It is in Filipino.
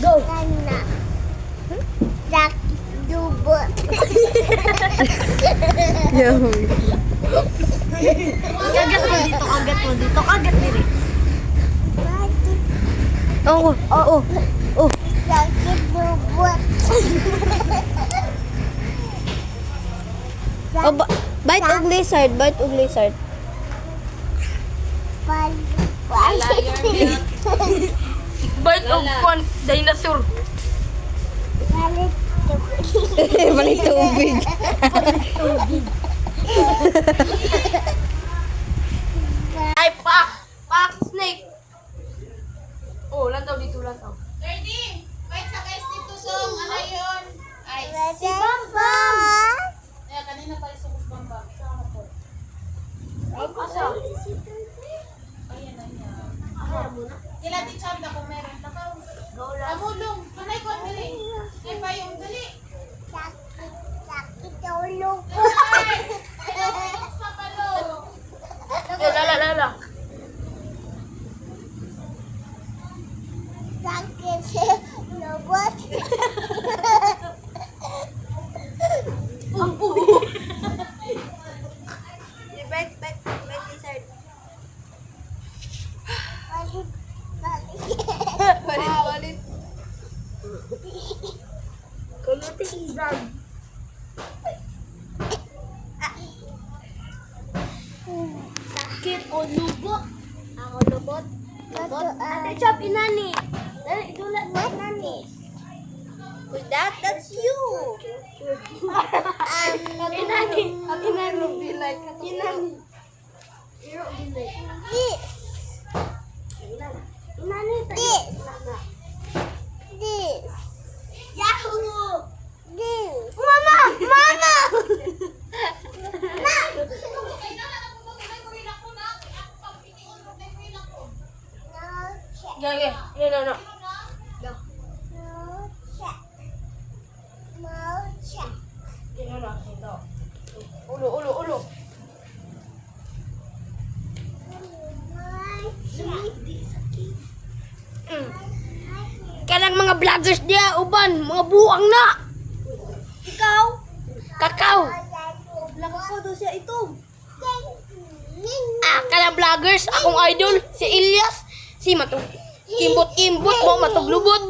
Go. Kana. Sakit dubot. Yummy. Kagat mo dito, kagat mo dito, kagat diri. Oh, oh, oh. Sakit dubot. Oh, bite og lizard, bite og lizard. Bite of fun dinosaur. Balik tubig. Ay, pak! Pak, snake! Oh, lantaw dito, lantaw. 30! Wait sa guys dito song. Ano yun? Ay, Si Bamba. kanina pa yung bamba. Saan mo po? Asa? Ayan na yan. Kila di chanda kung meron. Amulong. Manay ko ang dali. Ay pa yung dali. Sakit ulo ko. Ay, sa palo. Eh, lala. Sakit dubot. Bite lizard. Balik. Kulutin izag. Sakit o lubot. Ako lubot. Lubot. Ate Chop, inani. Dali, idulat mo inani. Who's that? That's you. Inani. Ako inani. Inani. This. Inani. This. This. Yahoo! This. Mama! Mama! No check. Yeah. No. No check. No check. No. Ito. Ulo. No check. Kanang mga vloggers niya, uban, mga buwang na! Ikaw? Kakaw! Laka ko doon siya ito. Kanang vloggers, akong idol, si Ilyas, si Matug. Kimbot, mo, matuglubot.